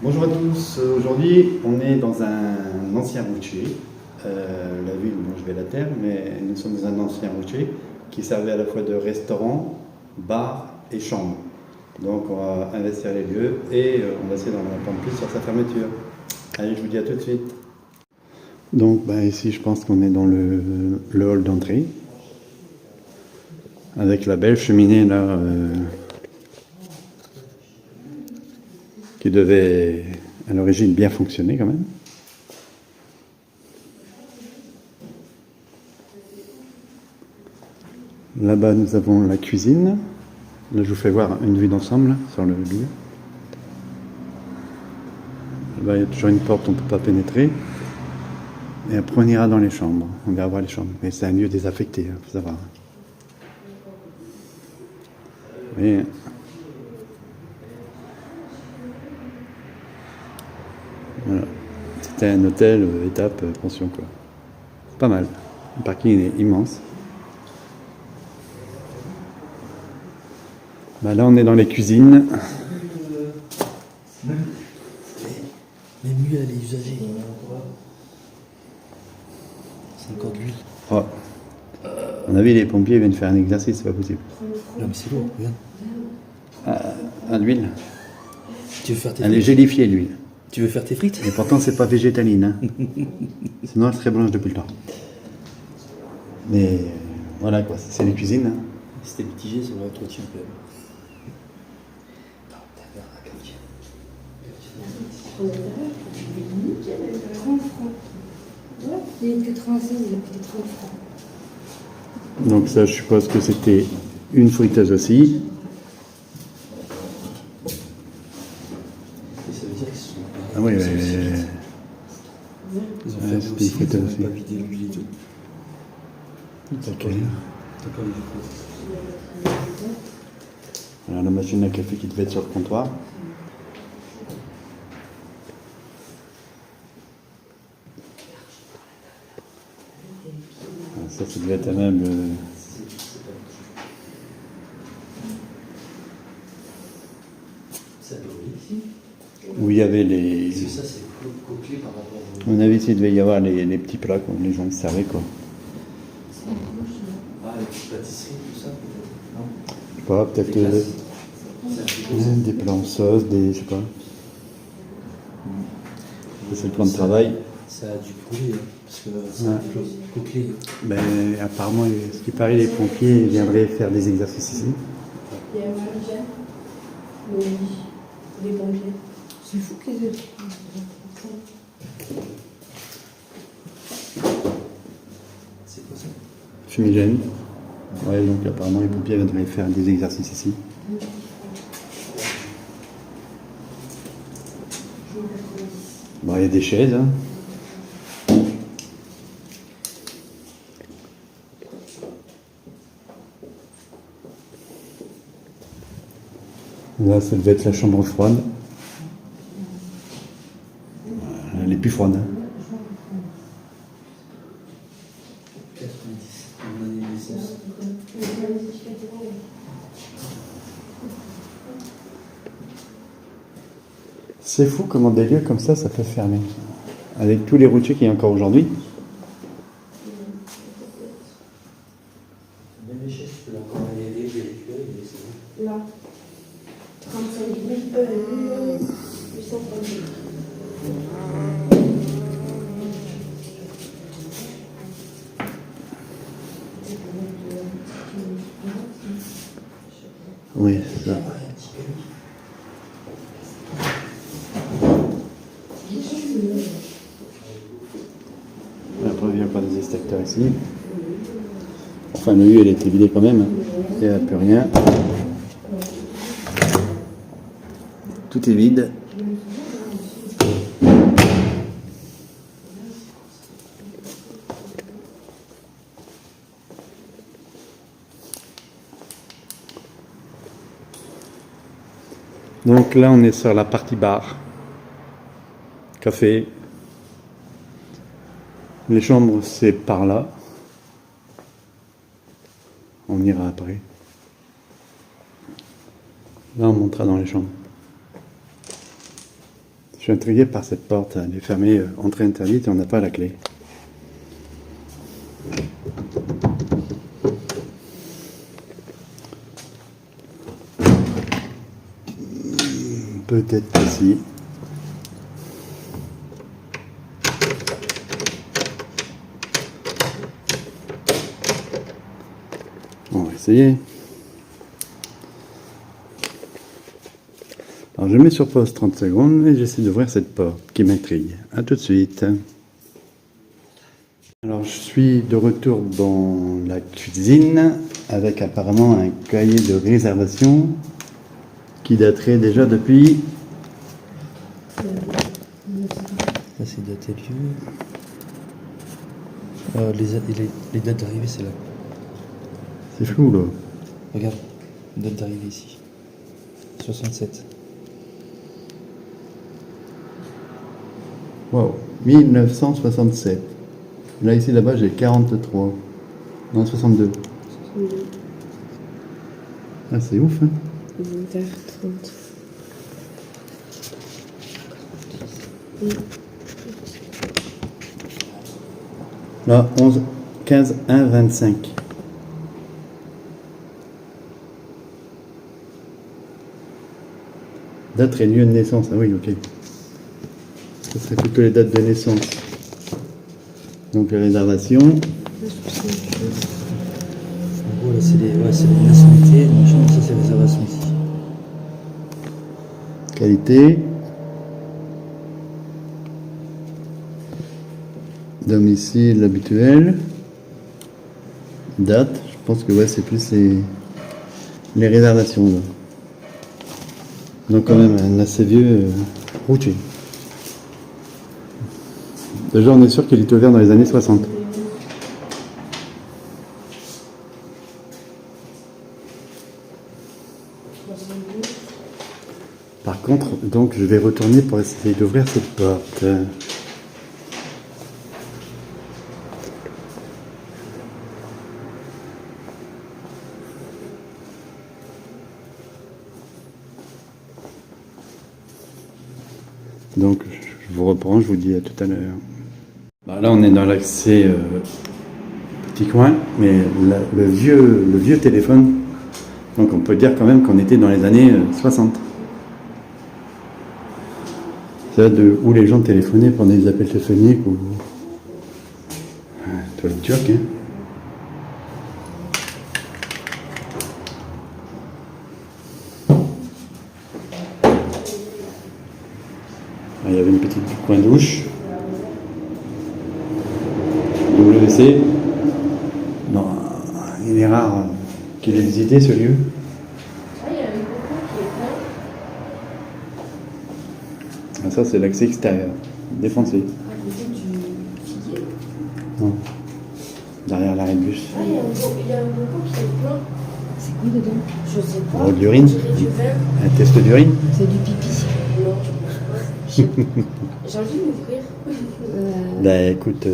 Bonjour à tous, aujourd'hui on est dans un ancien routier, la ville dont je vais la terre, mais nous sommes dans un ancien routier qui servait à la fois de restaurant, bar et chambre. Donc on va investir les lieux et on va essayer d'en apprendre plus sur sa fermeture. Allez, je vous dis à tout de suite. Donc ici je pense qu'on est dans le hall d'entrée, avec la belle cheminée là, qui devait à l'origine bien fonctionner quand même. Là-bas, nous avons la cuisine. Là, je vous fais voir une vue d'ensemble sur le lieu. Là-bas, il y a toujours une porte, on ne peut pas pénétrer. Et après, on ira dans les chambres. On ira voir les chambres. Mais c'est un lieu désaffecté, il faut savoir. Et voilà. C'était un hôtel, étape, pension, quoi. Pas mal. Le parking est immense. Là, on est dans les cuisines. Même mieux, elle est usagée. C'est encore de l'huile. Oh. À mon avis, les pompiers viennent faire un exercice, c'est pas possible. Non, mais c'est lourd, regarde. À l'huile. Tu veux faire tes Elle est frites gélifiée, l'huile. Tu veux faire tes frites Et pourtant, c'est pas végétaline. Hein. Sinon, elle serait blanche depuis le temps. Mais voilà quoi, c'est les cuisines. Hein. C'était mitigé sur l'entretien quand même. Il a 30 francs. Ouais, il est de 96, il a payé 30 francs. Donc ça, je suppose que c'était une friteuse aussi. Et ça veut dire qu'ils se sont Ah oui, ils ont ouais, fermé c'était aussi, une friteuse ils aussi. ont pas vidé l'huile et tout. T'as pas vu du coup. Alors, la machine à café qui devait être sur le comptoir. Ça devait être un meuble Ça peut rouler ici. où il y avait les... Parce que ça, c'est coquelé par rapport À mon avis, il devait y avoir les petits plats que les gens servaient quoi. Ah, les petites pâtisseries, tout ça, peut-être. Non. Je sais pas, peut-être Des glaces. C'est un peu comme des plats en sauce, des... je sais pas. Ça, c'est le plan de travail. ça a dû brûler, hein, parce que c'est Ouais. un peu coquelé. Ben, apparemment, ce qui paraît, les pompiers viendraient faire des exercices ici. Il y a un matin, les pompiers. C'est fou qu'ils aient. C'est quoi ça? Fumigène. Ouais, donc apparemment, les pompiers viendraient faire des exercices ici. Bon, il y a des chaises. Hein. Là, ça devait être la chambre froide. Elle est plus froide. Hein. 90, mon année de naissance. C'est fou comment des lieux comme ça peut fermer. Avec tous les routiers qu'il y a encore aujourd'hui. Même les chaises, tu peux encore aller les récupérer, mais c'est bon. Là. 35 000, 832. Oui, ça. Après, il n'y a pas des extincteurs ici. Enfin, le lieu, elle était vidée quand même. Il n'y a plus rien. Tout est vide. Donc là, on est sur la partie bar. Café. Les chambres, c'est par là. On ira après. Là, on montera dans les chambres. suis intrigué par cette porte. Elle est fermée, entrée interdite et on n'a pas la clé. Peut-être ici. On va essayer. Alors je mets sur pause 30 secondes et j'essaie d'ouvrir cette porte qui m'intrigue. A tout de suite. Alors je suis de retour dans la cuisine avec apparemment un cahier de réservation qui daterait déjà depuis... Là, c'est daté lieu. Les dates d'arrivée, c'est là. C'est flou là. Regarde, date d'arrivée ici. 67. Wow, 1967. Là ici là-bas j'ai 43. Non, 62. Ah c'est ouf hein. Vers 30. Là 11, 15, 1, 25. Date et lieu de naissance, ah oui ok. Ce serait plutôt les dates de naissance. Donc les réservations. En gros, là, c'est les nationalités. Donc, ça, c'est les réservations ici. Qualité. Domicile habituel. Date. Je pense que ouais, c'est plus les réservations. Là. Donc quand même un assez vieux routier. Déjà on est sûr qu'il est ouvert dans les années 60. Par contre, donc je vais retourner pour essayer d'ouvrir cette porte. Donc je vous reprends, je vous dis à tout à l'heure. Bah, là on est dans l'accès petit coin, mais le vieux téléphone, donc on peut dire quand même qu'on était dans les années 60. C'est là où les gens téléphonaient pendant des appels téléphoniques ou... toilette turque, hein. Il y avait une petite coin douche. WC. Non, il est rare qu'il ait visité ce lieu. Ah, il y a un beaucoup qui est plein. Ah, ça, c'est l'accès extérieur, défoncé. À côté du figuier. Non. Derrière l'arrêt de bus. Ah, il y a un beaucoup qui est plein. C'est quoi dedans? Je sais pas. Oh, de l'urine. On dirait du vin. Un test d'urine. C'est du pipi. Non, je sais pas. J'ai envie d'ouvrir. Bah écoute,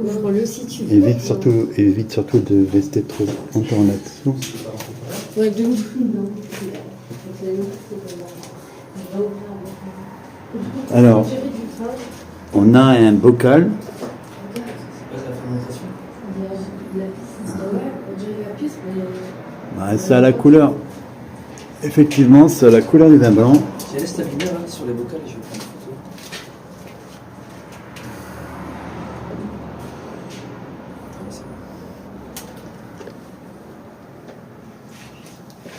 Ouvre-le si tu veux. évite surtout de rester trop longtemps là-dessous. Ouais, de ouf. Alors, on a un bocal. C'est pas de la fermentation. Bah, c'est à la couleur. Effectivement, c'est à la couleur du vin blanc. J'ai laissé ta lumière là, sur les bocals et je vais prendre une photo.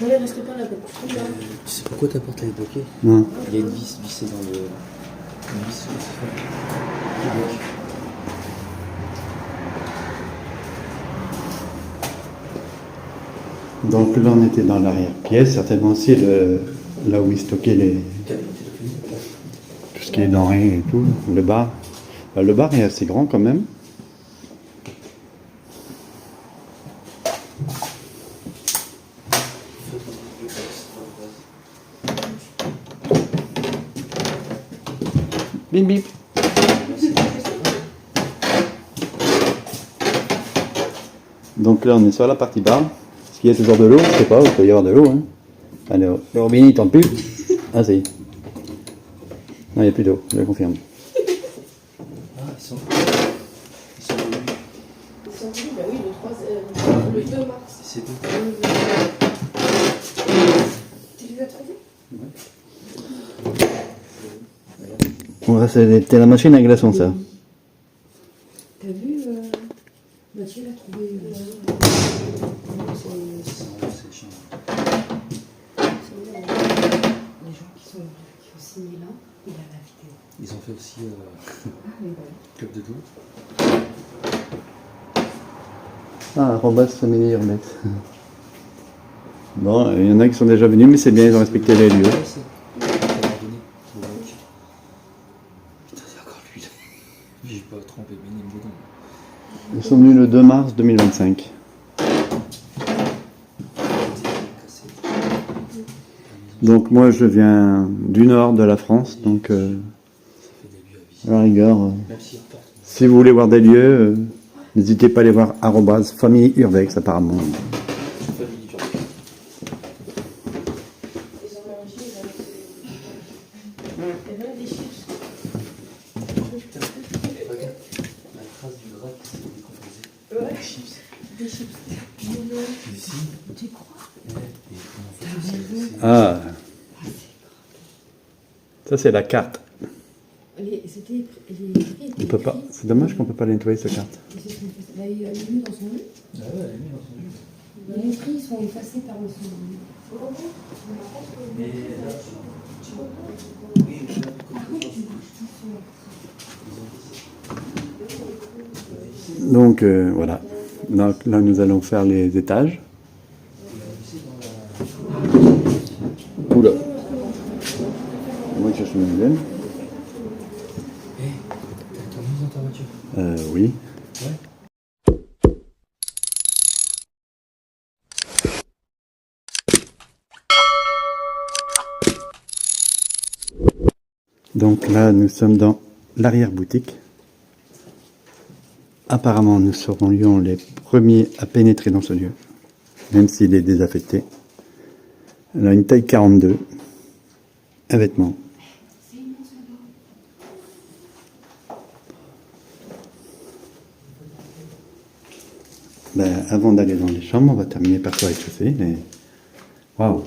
Non, mais reste pas là-bas. Tu sais pourquoi ta porte elle est bloquée? Non. Il y a une vis vissée dans le. Une vis qui bloque. Donc là, on était dans l'arrière-pièce, certainement aussi là où ils stockaient tout ce qui est denrées et tout, le bar. Le bar est assez grand quand même. Bim bim. Donc là, on est sur la partie bar. Est-ce qu'il y a toujours de l'eau? Je sais pas, il peut y avoir de l'eau. Hein. Allez, le robinet, il tombe plus. Ah, si. Non, il n'y a plus d'eau, je le confirme. Ah, ils sont venus. Ils sont venus, bah oui, le 2 mars. C'est tout. Tu les as trouvés? Bon, ça, c'était la machine à glaçons, ça. T'as vu, Mathieu l'a trouvé. C'est chiant. Les gens qui ont signé là, il a la vidéo. Ils ont fait aussi Oui, bah. Club de Doux. Ah, arrobas family urbex. Bon, il y en a qui sont déjà venus, mais c'est bien, ils ont respecté les lieux. Ouais, c'est. Abandonné. Bon, donc. Putain, c'est encore lui. J'ai pas trompé, mais il me dedans. Ils sont venus le 2 mars 2025. Donc moi je viens du nord de la France, donc à la rigueur, si vous voulez voir des lieux, n'hésitez pas à aller voir arrobas famille urbex apparemment. Ah, ça c'est la carte. On peut pas. C'est dommage qu'on peut pas les nettoyer cette carte. Bah, il a mis dans son lit. Ah ouais, elle est mise dans son jus. Les prix ils sont effacés par le son. Mais là, Donc voilà. Donc, là nous allons faire les étages. Oula. Moi je cherche une nouvelle. t'as mis dans ta voiture? Oui. Ouais. Donc là, nous sommes dans l'arrière-boutique. Apparemment, nous serions les premiers à pénétrer dans ce lieu, même s'il est désaffecté. Elle a une taille 42, un vêtement. Ben, avant d'aller dans les chambres, on va terminer par le rez-de-chaussée. Mais... waouh!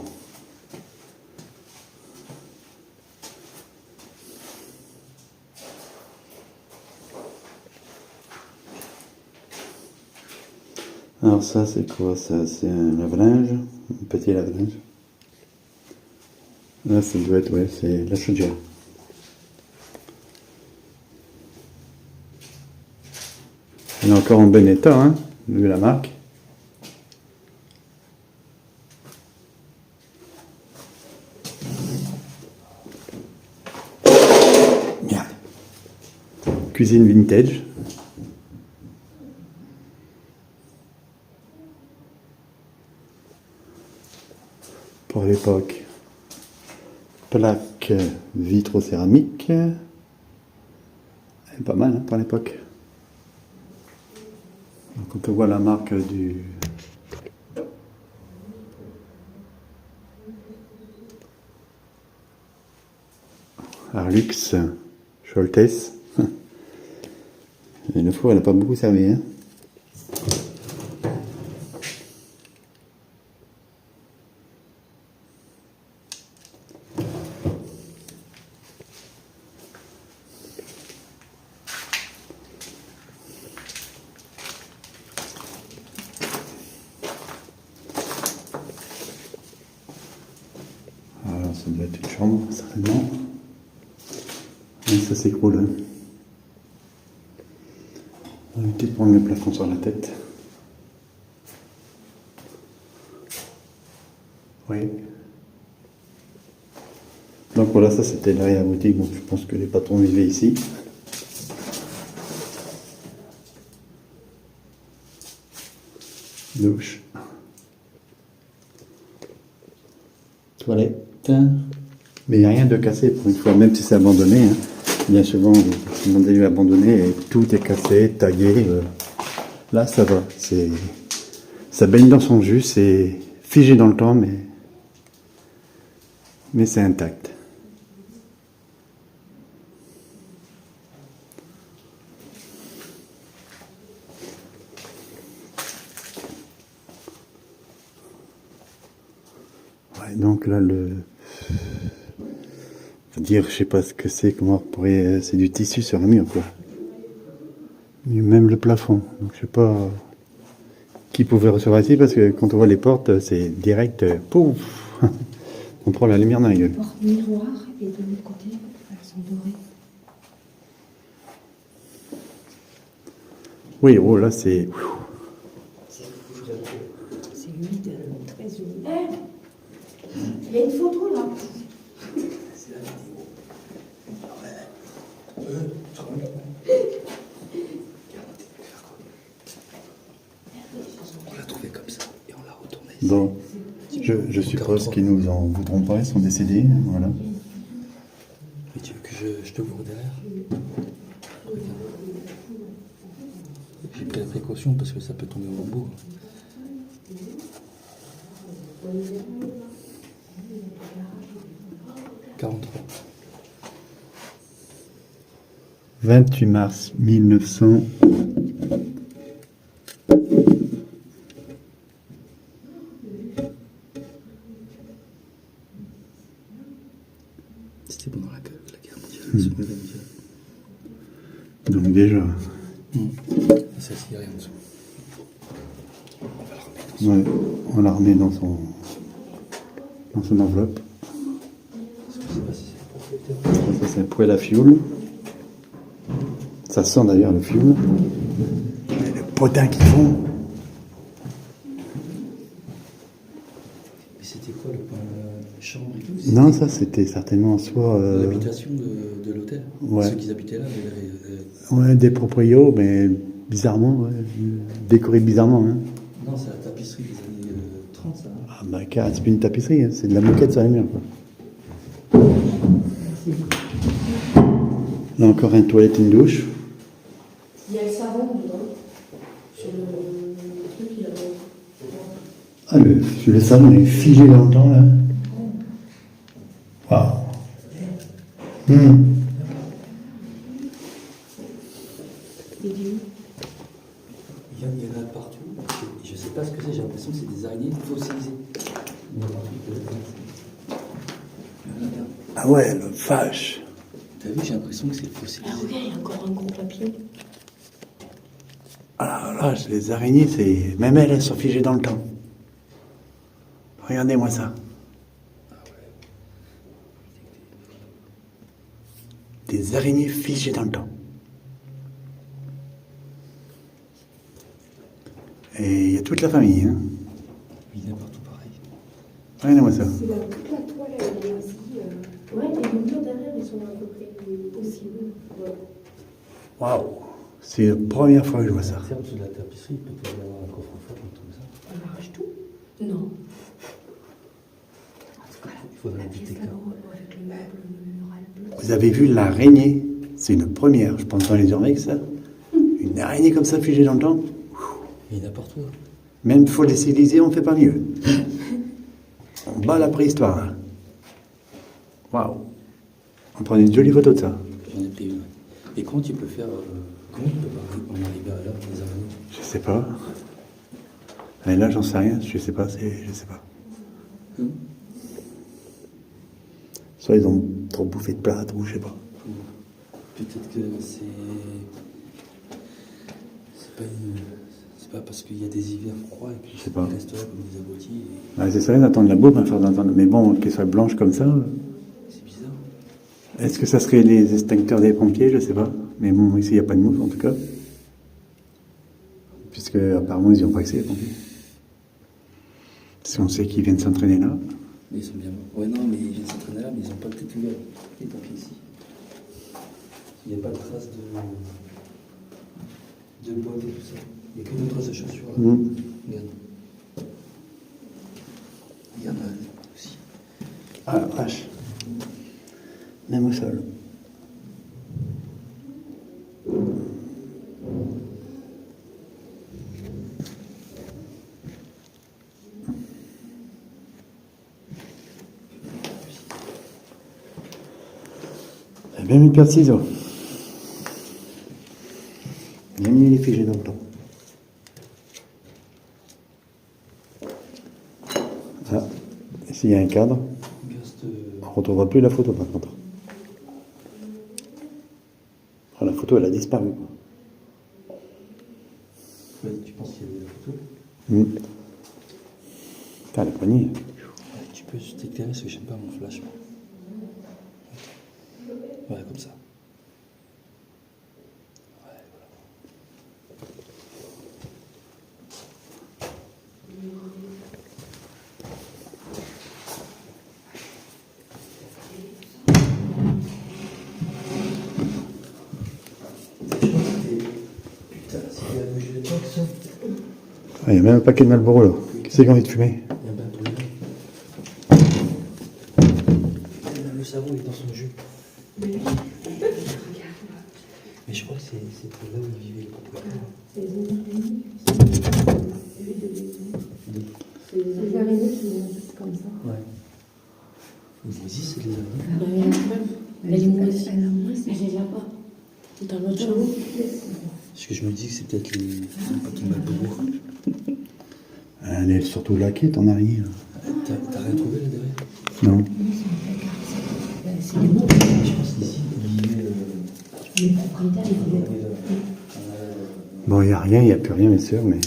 Alors ça, c'est quoi ça? C'est un lave-linge, un petit lave-linge. Là, ça doit être, ouais, c'est la chaudière. Elle est encore en bon état, hein, vu la marque. Merde. Cuisine vintage. Pour l'époque, plaque vitro-céramique. Elle est pas mal, hein, pour l'époque. Donc on peut voir la marque du... Arlux Scholtes. Et le four, elle n'a pas beaucoup servi, hein. Alors, ça doit être une chambre, certainement. Et ça s'écroule. Hein. On va éviter de prendre le plafond sur la tête. Oui. Donc voilà, ça c'était l'arrière-boutique. Bon, je pense que les patrons vivaient ici. Douche. Toilette. Mais il n'y a rien de cassé pour une fois, même si c'est abandonné. Hein. Bien souvent, dans des lieux abandonnés, et tout est cassé, tagué. Là, ça va. Ça baigne dans son jus, c'est figé dans le temps, mais c'est intact. Et donc là, faut dire, je sais pas ce que c'est, comment on pourrait... C'est du tissu sur le mur, quoi. Et même le plafond. Donc je sais pas qui pouvait recevoir ici, parce que quand on voit les portes, c'est direct, pouf. On prend la lumière dans la gueule. Porte miroir et de l'autre côté, elles sont dorées. Oui, oh là, c'est... C'est humide, très humide. Il y a une photo là. On l'a trouvé comme ça et on l'a retourné. Bon, je suppose qu'ils nous en voudront pas, ils sont décédés, voilà. Mais tu veux que je te ouvre derrière? Regarde. J'ai pris la précaution parce que ça peut tomber au bout. 43. 28 mars 1900. C'était pendant la guerre mondiale, la Seconde Guerre mondiale. Donc déjà, Ça, s'il n'y a rien en dessous. On va le remettre dans ouais, on l'a remis dans son enveloppe. Je sais pas si c'est le propriétaire. Ça, c'est la poêle à fioul. Ça sent d'ailleurs le fioul. Et le potin qu'ils font. Mais c'était quoi le chambre et tout? Non, ça c'était certainement soit... L'habitation de l'hôtel. Ouais. Ceux qui habitaient là, ouais, des proprios, mais bizarrement, ouais, décorés bizarrement. Hein. non, c'est la tapisserie des années 30, ça. Ah bah, c'est plus une tapisserie, hein, c'est de la moquette sur les murs. Quoi. Là encore une toilette, une douche. Il y a le savon dedans. Sur le truc, il a. Ah, le salon est figé dans le temps, là. Waouh. Il est où? Il y en a partout. Je sais pas ce que c'est, j'ai l'impression que c'est des araignées fossilisées. Il y en a partout. Ah ouais, le vache. T'as vu, j'ai l'impression que c'est fossilisé. Ah ouais, il y a encore un gros papier. Ah là, les araignées, c'est... Même elles sont figées dans le temps. Regardez-moi ça. Des araignées figées dans le temps. Et il y a toute la famille, hein. Il y en a partout pareil. Regardez-moi ça. C'est là, toute la toile, elle est aussi. Ouais, et les murs derrière, ils sont à peu près possibles. Ouais. Waouh. C'est la première fois que je vois ça. C'est en dessous de la tapisserie, il peut y avoir un coffre-fort, un truc comme ça. On arrache tout? Non. En tout cas, Il faudrait la un petit pièce écart. d'agro avec le meuble, le mural bleu. Vous avez vu l'araignée? C'est une première, je pense, dans les Urbex, ça. Une araignée comme ça figée dans le temps. Il y en a partout. Hein. Même fossilisé, on ne fait pas mieux. On bat la préhistoire. Hein. Waouh. On prend une jolie photo de ça. J'en ai pris une. Et comment tu peux faire. Comment tu peux en arriver à là, les araignées? Je sais pas. Et là, j'en sais rien. Je sais pas. Je sais pas. Soit ils ont trop bouffé de plâtre, ou je sais pas. Peut-être que c'est pas une. C'est pas parce qu'il y a des hivers froids et puis Je sais pas. ils restent là comme des abrutis. Et Ouais, c'est ça, ils attendent la bouffe, hein, faire d'entendre. Mais bon, qu'elle soit blanche comme ça. c'est bizarre. Est-ce que ça serait les extincteurs des pompiers? Je sais pas. Mais bon, ici, il n'y a pas de mouche en tout cas. Puisque apparemment, ils n'y ont pas accès, les pompiers. Si on sait qu'ils viennent s'entraîner là. Mais ils sont bien morts. Ouais, non, mais ils viennent s'entraîner là, mais ils n'ont pas le tête ouverte. Les pompiers ici. Il n'y a pas de traces de bottes et tout ça. Il n'y a que des traces de chaussures là. Regarde. Il y en a aussi. Ah la vache. Même au sol. J'ai bien mis une paire de ciseaux. Bien mis les figés dans le temps. Ah, s'il y a un cadre, Ghost, on ne retrouvera plus la photo par contre. Ah, la photo, elle a disparu. ouais, tu penses qu'il y avait la photo? Putain, la poignée. Ouais, tu peux t'éclairer parce que j'aime pas mon flash. Moi. Ouais, comme ça. Ouais, voilà. Putain, s'il y a bougé les temps, ça. Ah, il y a même un paquet de Marlboro là. Qui c'est qui a envie de fumer? Il y a un bateau là. Le savon il est dans son jus. Mais je crois que c'est là où il vivait le propriétaire. C'est des araignées qui sont comme ça. Ouais. Les moisis, c'est les araignées. Elle est moisie. Elle est là-bas. Dans l'autre chambre. Parce que je me dis que c'est peut-être les petits Marlboro. Elle est surtout laquée, ton araignée. Là. T'as rien trouvé là derrière? Non. C'est les mots. Je pense qu'ici, il vivait Les propriétaires, ils voulaient. Bon, il n'y a rien, il n'y a plus rien, bien sûr, mais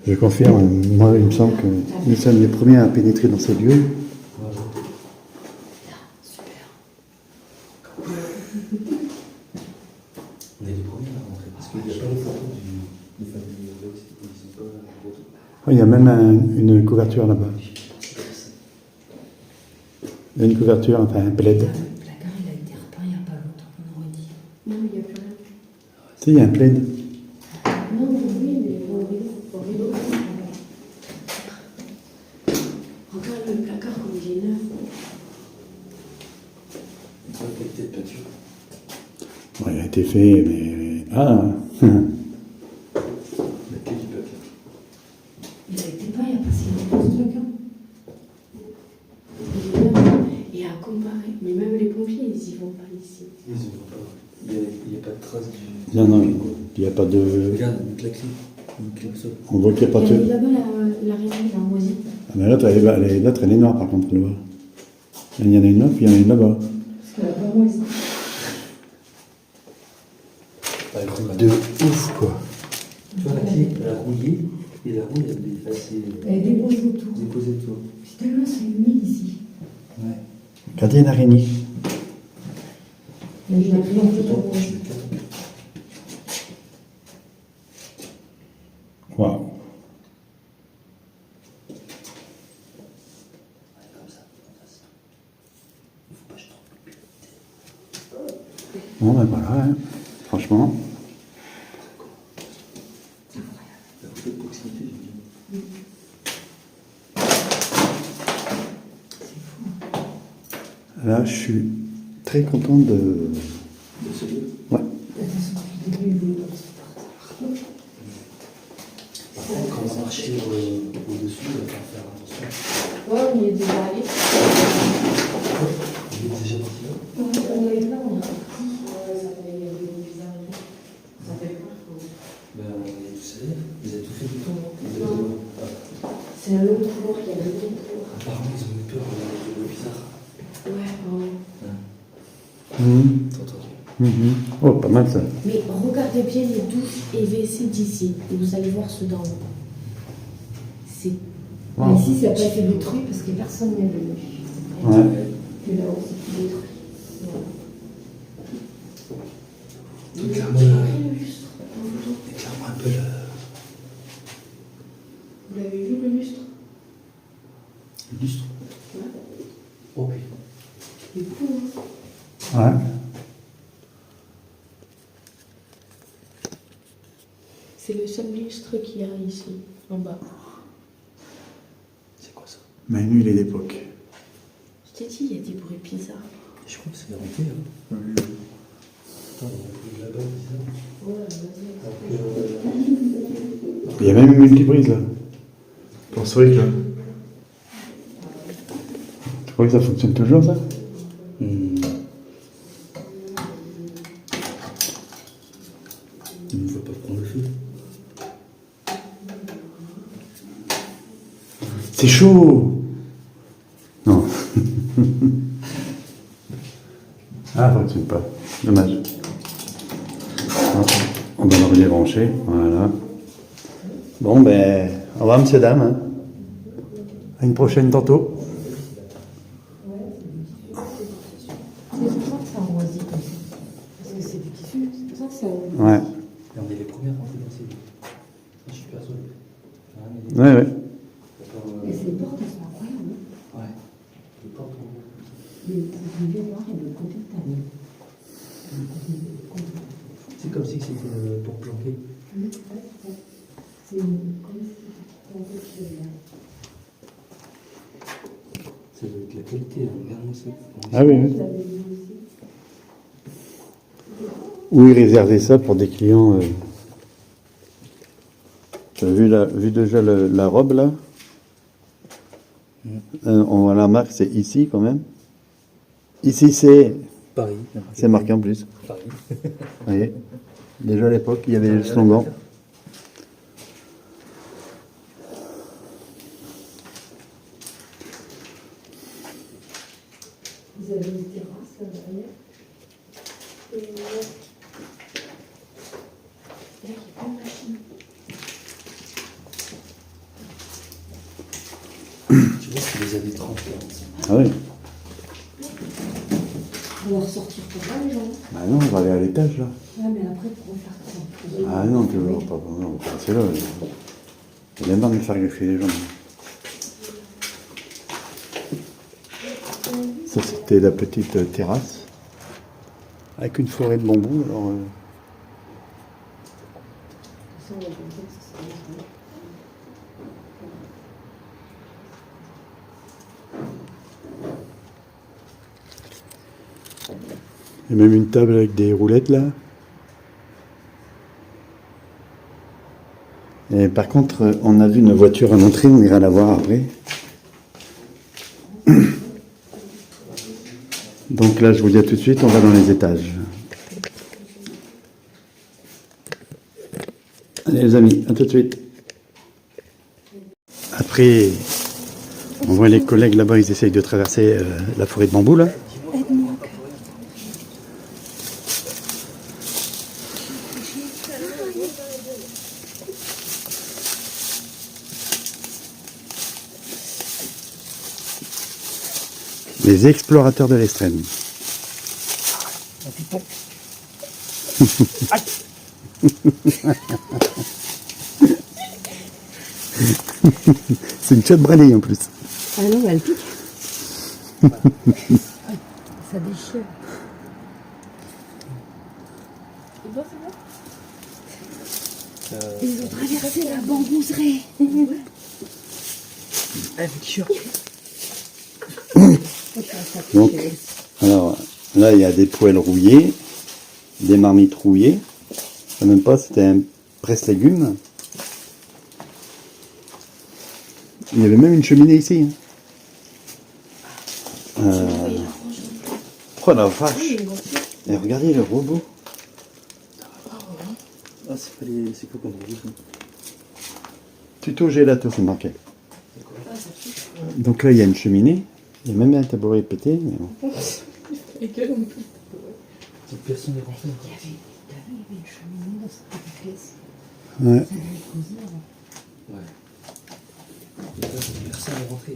je confirme, moi, il me semble que nous sommes les premiers à pénétrer dans ces lieux. Voilà. On est les premiers à rentrer parce qu'il n'y a pas de photos des familles Vox, ils sont pas photos. Oh, il y a même une couverture là-bas. Il y a une couverture, enfin un plaid. Le placard, il a été repeint il n'y a pas longtemps, on aurait dit. Non, mais il n'y a plus rien. Tu sais, il y a un plaid. Non, oui, mais au rideau. Regarde le placard comme il est neuf. Ça peut être peinture. Bon, il a été fait, mais... Ah Mais quel du papier? Il a été peint il n'y a pas si longtemps, ce truc. Hein. Il est neuf. Et à comparer, mais même les pompiers, ils y vont pas ici. Ils ne vont pas. Il n'y a pas de trace du. Non, non, il n'y a pas de... Regarde, avec la clé. Une clé comme ça. On voit qu'il n'y a pas Il y a de... là-bas l'araignée, la moisie. Ah, mais l'autre, l'autre, elle est noire, par contre, là-bas. Il y en a une là, puis il y en a une là-bas. Parce qu'elle n'a pas moisi. De ouf, quoi. Tu vois, la clé, elle a rouillé. Et la rouille, elle est assez Elle est déposée autour. déposée autour. C'est tellement c'est humide ici. Ouais. Regardez une araignée. Mais il a pris un peu de Waouh. Comme ça, c'est tout. Il ne faut pas que je trompe. Bon, ben voilà, hein. Franchement. La photo de proximité, j'ai dit. Là, je suis très content de... De ce lieu. Ouais. Quand on va marcher au-dessus, il va falloir faire attention. Ouais, on y est déjà allé. Il est déjà parti là. On est là, on est parti. Ça fait bizarre. Ça fait peur. Ben, vous savez, vous avez tout fait du temps, non? C'est un long couloir, il y a deux longs couloirs. Apparemment, ils ont eu peur de bizarre. Ouais, vraiment. T'as entendu? Oh, pas mal ça. Mais regardez bien les douches et WC d'ici. Et vous allez voir ceux d'en haut. C'est. Wow. Ici, ça n'a pas été détruit parce que personne n'est venu. Ouais. Et là-haut, c'est tout détruit. Clairement, J'ai pris le lustre. clairement un peu le Vous l'avez vu le lustre? lustre. Ouais. Oh oui. Il est cool, hein. Ouais. C'est le seul lustre qu'il y a ici, en bas. C'est quoi ça? Manu, il est d'époque. Je t'ai dit, il y a des bruits bizarres. Je crois que c'est hanté. Hein. Attends, il y a un bruit là-bas, bizarre. Ouais, vas-y. Il y a même une multiprise là. Pour ce truc là. Tu crois que ça fonctionne toujours ça? Il ne faut pas prendre le feu. C'est chaud! Ah, ça ne fonctionne pas. Dommage. On va le redébrancher. Voilà. Bon, ben, au revoir, monsieur, dame. Hein. À une prochaine tantôt. C'est pour ça que ça enroisit comme ça. Parce que c'est du tissu, c'est pour ça que ça enroisit. Ouais. Et on est les premiers à rentrer dans ces lieux. Je suis persuadé. Ouais, ouais. Et ces portes, elles sont incroyables. Ouais. Les portes en haut. Mais c'est une vieille noire et de l'autre côté, t'as une. C'est comme si c'était pour planquer. C'est une. Comment c'est. Ça doit être la qualité, hein. Regarde-moi ça. Ah oui, oui. Où ils réservaient ça pour des clients. Tu as vu déjà la robe là? On voit la marque, c'est ici quand même. Ici c'est Paris. c'est marqué en plus. Paris. Vous voyez, déjà à l'époque il y avait le slogan. Vous avez une terrasse derrière. Et là, il y a plein de machines. Tu vois, c'est les années 30 là. Ah oui. On va ressortir pour là, les gens. Bah non, on va aller à l'étage là. Ouais, mais après, pour faire quoi? Ah non, tu vois, pas. Non, c'est là. Il est marre de me faire greffer les jambes. Ça c'était la petite terrasse. Avec une forêt de bambous. Alors, Ça, on va dire que c'est ça. il y a même une table avec des roulettes là. Et par contre, on a vu une voiture à l'entrée, on ira la voir après. Donc là, je vous dis à tout de suite, on va dans les étages. Allez les amis, à tout de suite. Après, on voit les collègues là-bas, ils essayent de traverser la forêt de bambou là. Les explorateurs de l'Estrême. C'est une chatte bralée en plus. Ah non, mais elle pique. Ça déchire. Ils ont traversé la bambouserie. Donc, alors là, il y a des poêles rouillées, des marmites rouillées. Je sais même pas, c'était un presse-légumes. Il y avait même une cheminée ici. Oh la vache! Et regardez le robot. Ah, c'est quoi comme robot? Tuto gélato, c'est marqué. Donc là, il y a une cheminée. Il y a même un tabouret pété. Mais bon. Cette personne est rentrée. Il y avait une cheminée dans cette petite pièce. Ouais. Ça devait être cosy avant. Ouais. Personne n'est rentré.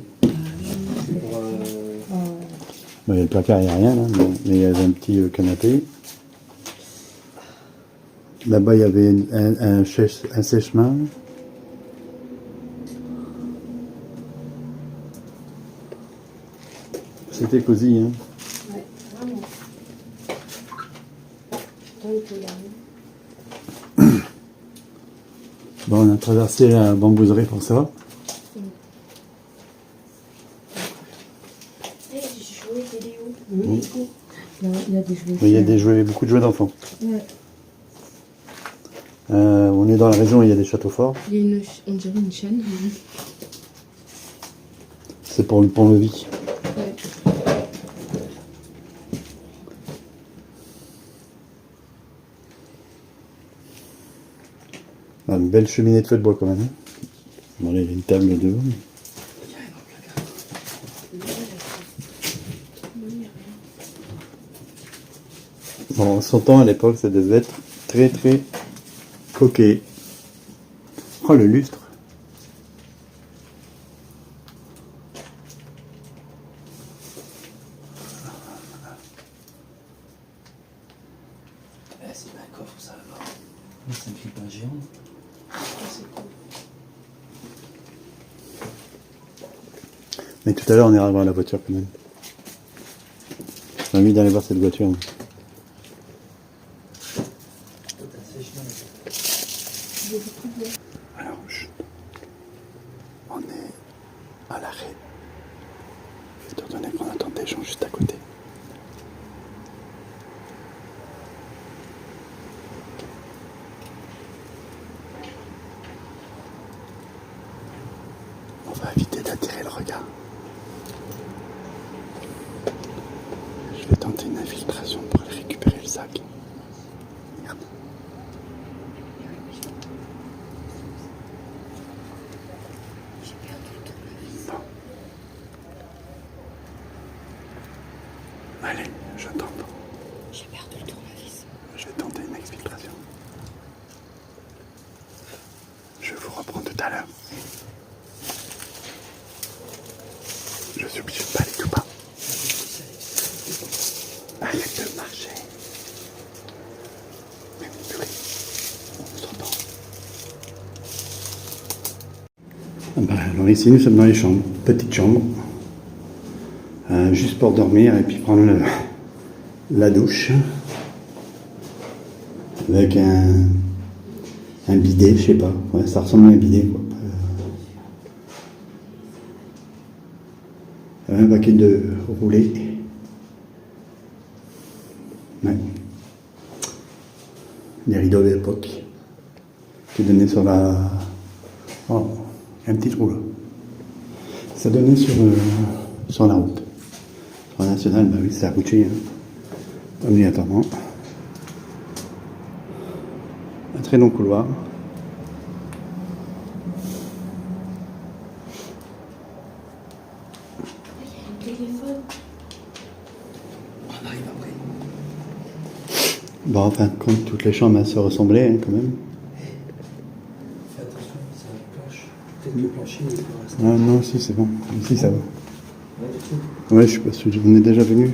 C'est pour. Bon, il y a le placard, il n'y a rien là, mais il y avait un petit canapé. Là-bas, il y avait un sèche-main. C'était cosy, hein. Ouais, vraiment. Putain, il faut y aller. Bon, on a traversé la bambouserie pour ça. J'ai joué vidéo. Oui. Il y a des jouets. Il y a des jouets, beaucoup de jouets d'enfants. Ouais. On est dans la région où il y a des châteaux forts. Il y a une, on dirait une chaîne. C'est pour le pont-levis. Ouais. Ah, une belle cheminée de feu de bois quand même. Hein. Bon, là, il y a une table devant. Bon, son temps à l'époque, ça devait être très très coquet. Oh, le lustre. C'est un coffre, ça va. C'est un clip géant. Mais tout à l'heure, on ira voir la voiture quand même. J'ai envie d'aller voir cette voiture. Alors, on est à l'arrêt. Étant donné qu'on attend des gens juste à côté. On va éviter d'attirer le regard. Je vais tenter une infiltration pour aller récupérer le sac. Merde. Bon. Allez, je tente. J'ai perdu le tournevis. Je vais tenter une exfiltration. Je vous reprends tout à l'heure. Je suis obligé de pas aller tout bas. Arrête de marcher. Mais purée, on s'entend. Alors ici, nous sommes dans les chambres, petite chambre. Juste pour dormir et puis prendre la douche. Avec un bidet, je sais pas. Ouais, ça ressemble à un bidet, quoi. Un paquet de roulés. Ouais. Des rideaux de l'époque qui donnaient sur la... Oh, il y a un petit trou là. Ça donnait sur la route. Sur la nationale, bah oui, c'est à Rouchy. Hein. Obligatoirement. Un très long couloir. Téléphone. On arrive après. Bon, enfin, comme toutes les chambres, elles se ressemblaient hein, quand même. Fais attention, c'est une planche. Peut-être que le plancher est pour rester. Ah non, si, c'est bon. Ici, ça va. Ouais, du coup. Ouais, je suis pas sûr. On est déjà venu.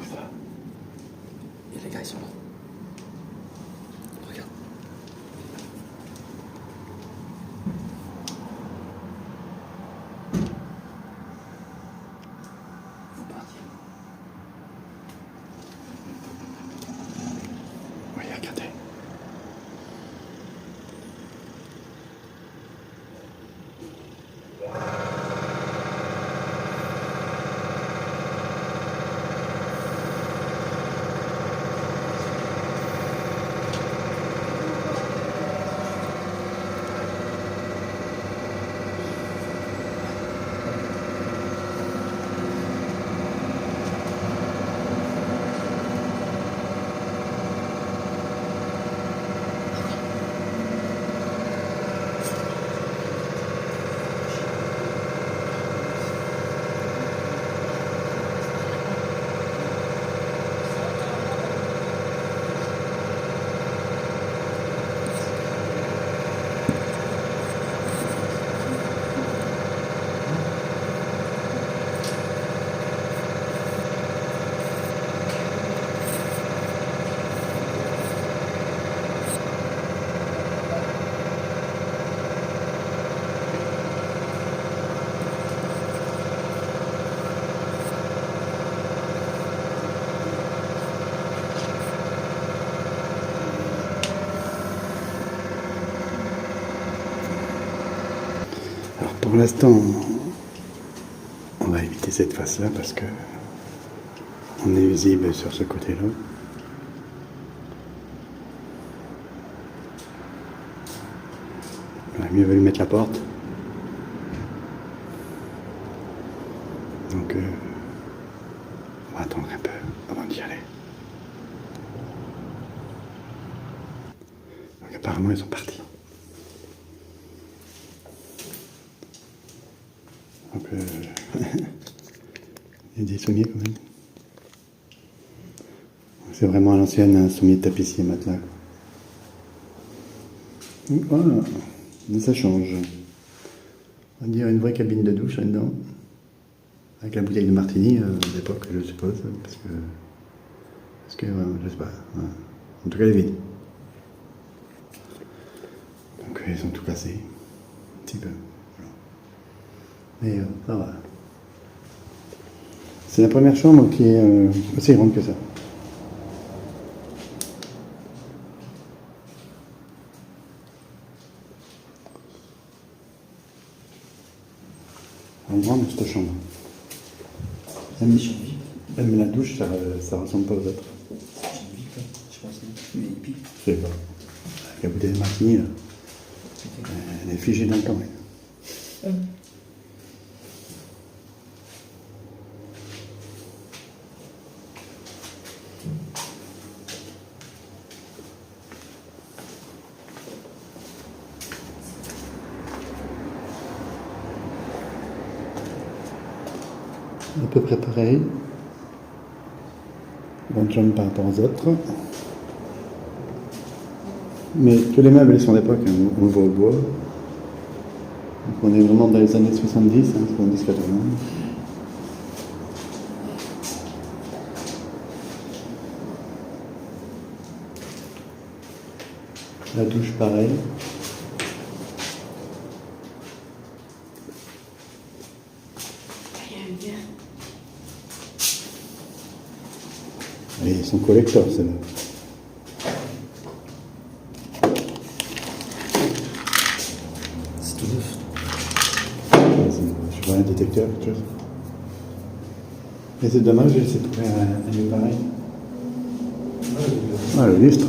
Ça va. Et les gars, ils sont là. Regarde. Faut partir. Oui, regardez. Alors pour l'instant, on va éviter cette face-là parce que on est visible sur ce côté-là. Il aurait mieux valu mettre la porte. Donc on va attendre un peu avant d'y aller. Apparemment, ils sont partis. Donc, il y a des sommiers quand même. C'est vraiment à l'ancienne, un sommier de tapissier matelas. Voilà, mais ça change. On va dire une vraie cabine de douche là-dedans. Avec la bouteille de martini d'époque, je suppose. Parce que je sais pas. Voilà. En tout cas, elle est vide. Donc, ils sont tout cassés. Un petit peu. Voilà. Mais ça va. C'est la première chambre qui est aussi grande que ça. Elle est grande cette chambre. Même la douche, ça ressemble pas aux autres. Je pense, mais il pique. Je sais pas. Avec la bouteille de martini, là. Elle est figée dans le temps. À peu près pareil. Bonne chambre par rapport aux autres. Mais tous les meubles sont d'époque, hein, on le voit au bois. Donc on est vraiment dans les années 70, 70-80. La douche pareil. Et ils sont collecteurs, ceux-là. C'est tout neuf. Je vois un détecteur, quelque chose. Et c'est dommage, je sais trouver un lieu pareil. Ah, le lustre.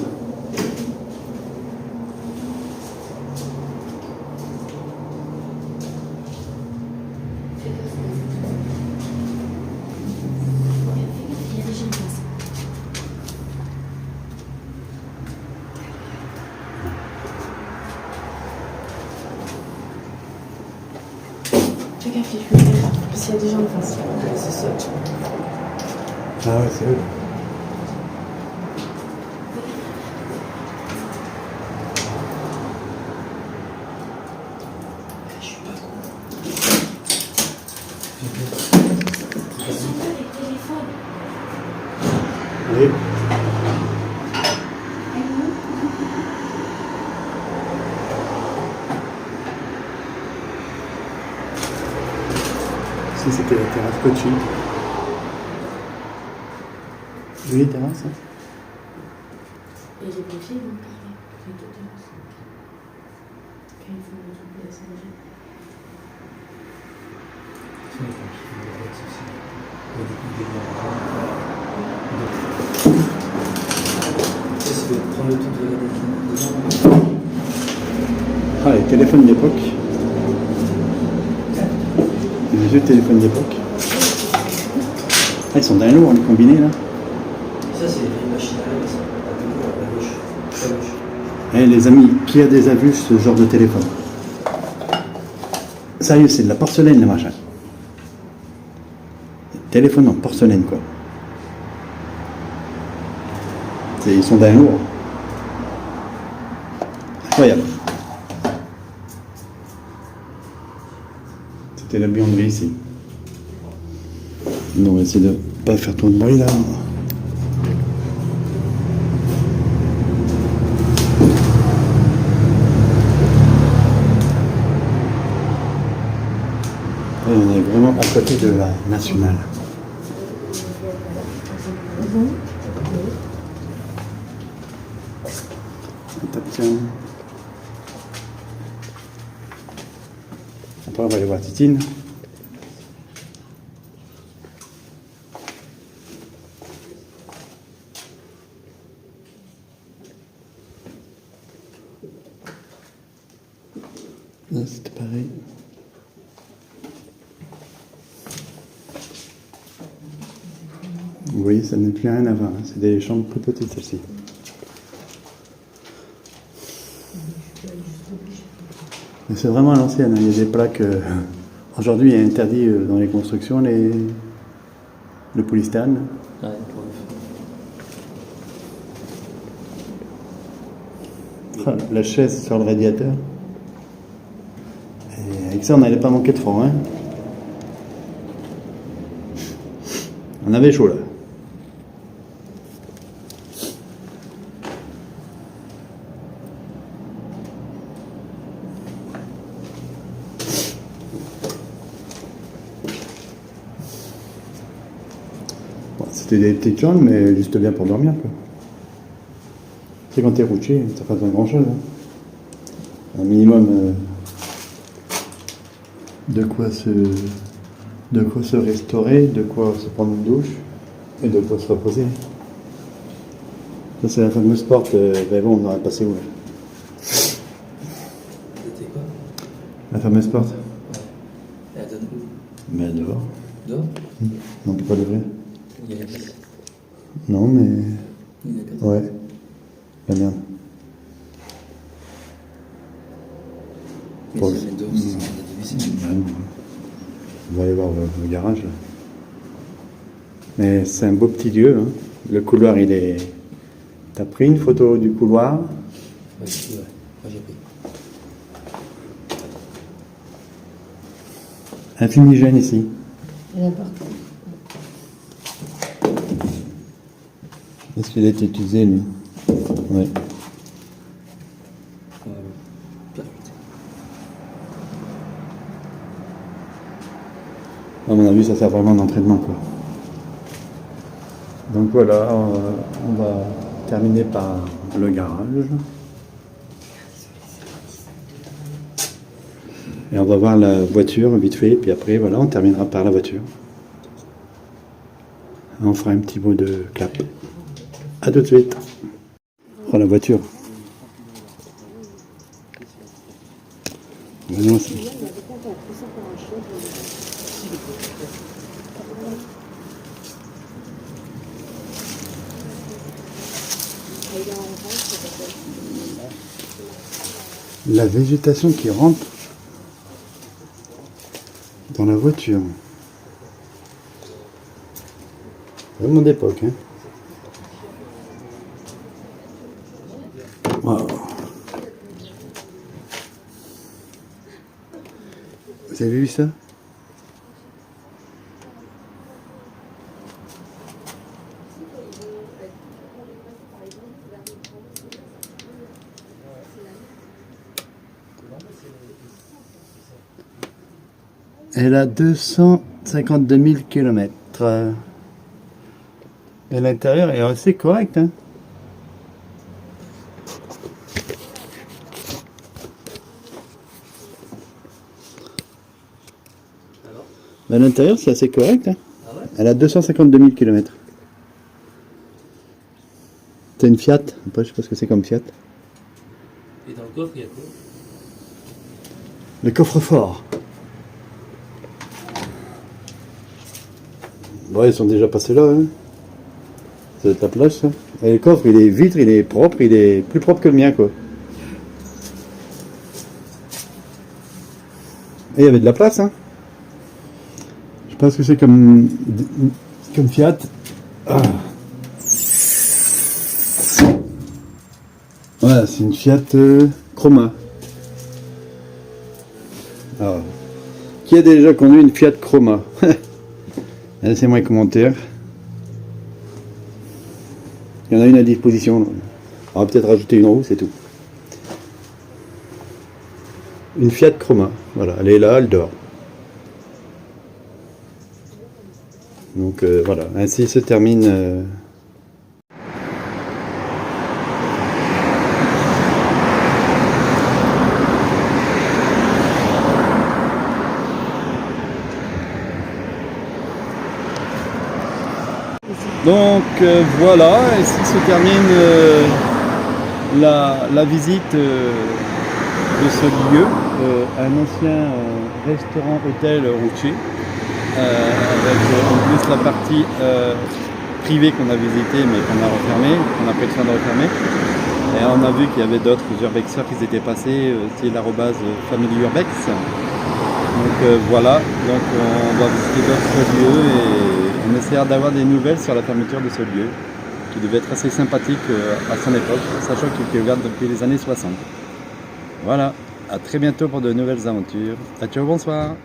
Fais gaffe, il fait ouvert. S'il y a des gens en face, c'est ça. Ah ouais, c'est eux. Je suis pas con. Oui. Si c'était la terrasse Cochi. Jolie terrasse, hein. Et les pompiers vont parler. Les deux terrasses. Quand ils font le truc de la Saint-Jean. C'est de prendre le temps de regarder dedans. Ah, les téléphones d'époque. Les vieux téléphones d'époque. Ah, ils sont d'un lourd, les combinés, là. Ça, c'est les machines à laver, ça. À gauche. À gauche. Eh, les amis, qui a déjà vu ce genre de téléphone? Sérieux, c'est de la porcelaine, le machin. Téléphone en porcelaine, quoi. Ils sont d'un lourd. Incroyable. C'était la buanderie ici. On va essayer de pas faire trop de bruit là. Et on est vraiment à côté de la nationale. Attention. Après on va aller voir Titine. Là c'était pareil. Vous voyez, ça n'a plus rien à voir, hein. C'est des chambres plus petites celles-ci. Mais c'est vraiment à l'ancienne, hein. Il y a des plaques. Aujourd'hui, il est interdit dans les constructions le polystyrène. Ouais, Ah, la chaise sur le radiateur. Et avec ça, on n'allait pas manquer de fond. Hein. On avait chaud là. Bon, c'était des petites chambres, mais juste bien pour dormir, quoi. C'est quand t'es routier, ça fait pas grand chose. Hein. Un minimum de quoi se restaurer, de quoi se prendre une douche et de quoi se reposer. Ça c'est la fameuse porte, mais bon, on aurait passé où là? C'était quoi? La fameuse porte. Ouais. Elle donne où? Mais dehors. Dehors? On peut pas l'ouvrir. Il y a la vis. Non mais. Il y a quatre. Ouais. La merde. Mais Pour si le- elle est dehors, c'est ce qu'on a dévissé. On va aller voir le garage là. Mais c'est un beau petit lieu. Hein. Le couloir il est. T'as pris une photo du couloir? Ouais, si, ouais. Moi j'ai pris. Un fumigène ici. Et la porte. Est-ce qu'il a été utilisé lui? Oui. Ouais, perfect. À mon avis, ça sert vraiment d'entraînement, quoi. Donc voilà, on va terminer par le garage. Et on va voir la voiture vite fait, puis après, voilà, on terminera par la voiture. On fera un petit mot de clap. À tout de suite. Oh, la voiture. Vraiment, c'est- La végétation qui rentre dans la voiture. Vraiment d'époque, hein. Wow. Vous avez vu ça? Elle a 252 000 km. Et l'intérieur est assez correct, hein. Alors? Mais à l'intérieur, c'est assez correct, hein. Ah ouais? Elle a 252 000 km. C'est une Fiat. Après, je sais pas ce que c'est comme Fiat. Et dans le coffre, il y a quoi? Le coffre-fort. Ouais, ils sont déjà passés là, hein. C'est la plage, ça. Et le coffre, il est vitre, il est propre, il est plus propre que le mien, quoi. Et il y avait de la place, hein. Je pense que c'est comme Fiat. Ah. Voilà, c'est une Fiat Chroma. Alors, qui a déjà conduit une Fiat Chroma? Laissez-moi un commentaire. Il y en a une à disposition. On va peut-être rajouter une roue, c'est tout. Une Fiat Chroma. Voilà, elle est là, elle dort. Donc voilà, ainsi se termine. Donc voilà, ainsi se termine la visite de ce lieu, un ancien restaurant-hôtel routier, avec en plus la partie privée qu'on a visitée mais qu'on a refermée, qu'on a pris le soin de refermer. Et on a vu qu'il y avait d'autres urbexeurs qui étaient passés, aussi l'arrobase Family Urbex. Donc voilà, donc on va visiter d'autres lieux et on essaiera d'avoir des nouvelles sur la fermeture de ce lieu, qui devait être assez sympathique à son époque, sachant qu'il était ouvert depuis les années 60. Voilà, à très bientôt pour de nouvelles aventures. Ciao, bonsoir.